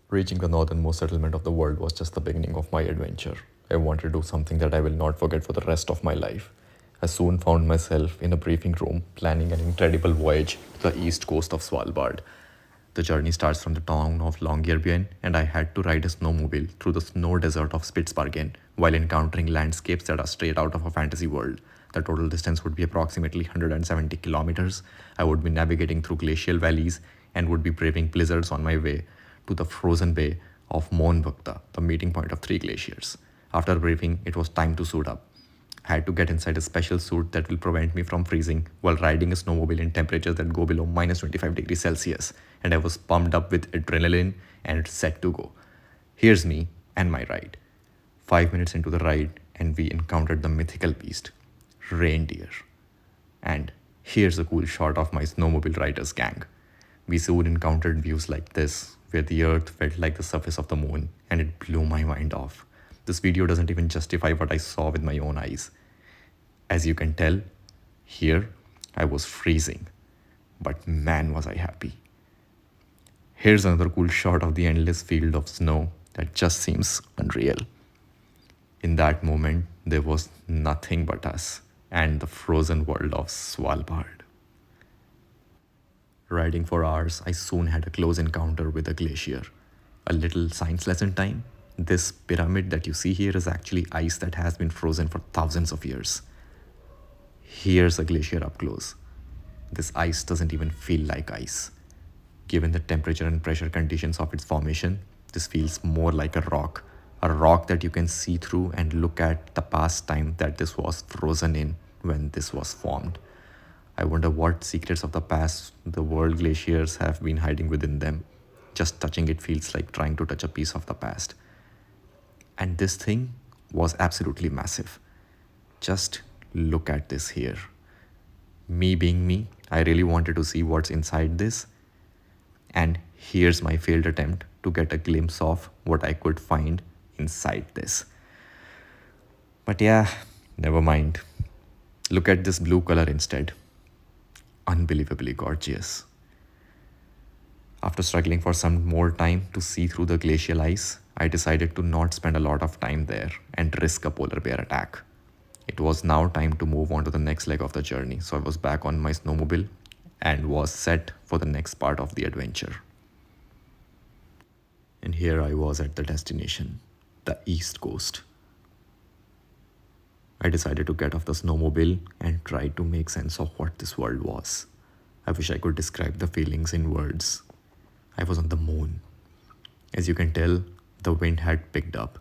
Reaching the northernmost settlement of the world was just the beginning of my adventure. I wanted to do something that I will not forget for the rest of my life. I soon found myself in a briefing room planning an incredible voyage to the east coast of Svalbard. The journey starts from the town of Longyearbyen, and I had to ride a snowmobile through the snow desert of Spitsbergen while encountering landscapes that are straight out of a fantasy world. The total distance would be approximately 170 kilometers. I would be navigating through glacial valleys and would be braving blizzards on my way to the frozen bay of Monbukta, the meeting point of three glaciers. After briefing, it was time to suit up. I had to get inside a special suit that will prevent me from freezing while riding a snowmobile in temperatures that go below minus 25 degrees Celsius, and I was pumped up with adrenaline and set to go. Here's me and my ride. 5 minutes into the ride, and we encountered the mythical beast, reindeer. And here's a cool shot of my snowmobile riders gang. We soon encountered views like this, where the earth felt like the surface of the moon, and it blew my mind off. This video doesn't even justify what I saw with my own eyes. As you can tell, here I was freezing, but man was I happy. Here's another cool shot of the endless field of snow that just seems unreal. In that moment, there was nothing but us and the frozen world of Svalbard. Riding for hours, I soon had a close encounter with a glacier. A little science lesson time. This pyramid that you see here is actually ice that has been frozen for thousands of years. Here's a glacier up close. This ice doesn't even feel like ice. Given the temperature and pressure conditions of its formation, this feels more like a rock that you can see through and look at the past time that this was frozen in when this was formed. I wonder what secrets of the past the world glaciers have been hiding within them. Just touching it feels like trying to touch a piece of the past. And this thing was absolutely massive. Just look at this here. Me being me, I really wanted to see what's inside this. And here's my failed attempt to get a glimpse of what I could find inside this. But yeah, never mind. Look at this blue color instead. Unbelievably gorgeous. After struggling for some more time to see through the glacial ice, I decided to not spend a lot of time there and risk a polar bear attack. It was now time to move on to the next leg of the journey, so I was back on my snowmobile and was set for the next part of the adventure. And here I was at the destination, the East Coast. I decided to get off the snowmobile and try to make sense of what this world was. I wish I could describe the feelings in words. I was on the moon. As you can tell, the wind had picked up,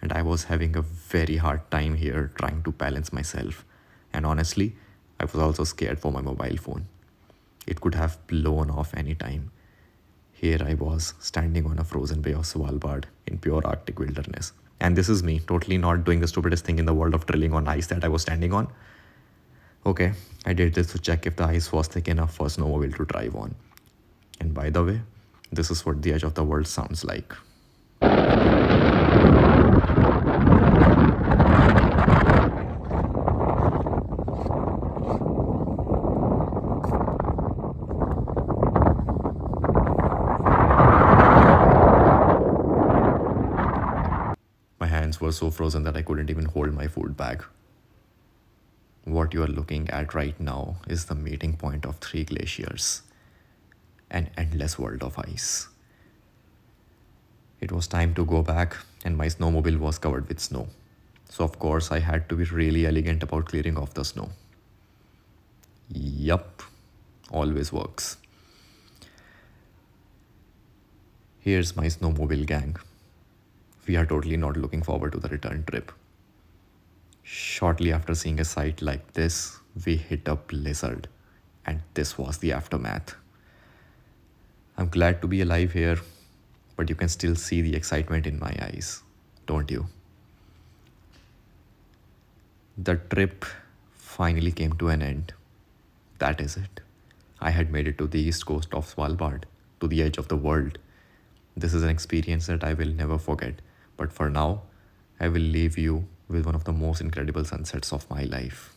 and I was having a very hard time here trying to balance myself. And honestly, I was also scared for my mobile phone. It could have blown off any time. Here I was, standing on a frozen bay of Svalbard in pure Arctic wilderness. And this is me, totally not doing the stupidest thing in the world of drilling on ice that I was standing on. Okay, I did this to check if the ice was thick enough for a snowmobile to drive on. And by the way, this is what the edge of the world sounds like. My hands were so frozen that I couldn't even hold my food bag. What you are looking at right now is the meeting point of three glaciers, an endless world of ice. It was time to go back, and my snowmobile was covered with snow. So of course I had to be really elegant about clearing off the snow. Yup, always works. Here's my snowmobile gang. We are totally not looking forward to the return trip. Shortly after seeing a sight like this, we hit a blizzard, and this was the aftermath. I'm glad to be alive here, but you can still see the excitement in my eyes, don't you? The trip finally came to an end. That is it. I had made it to the east coast of Svalbard, to the edge of the world. This is an experience that I will never forget, but for now, I will leave you with one of the most incredible sunsets of my life.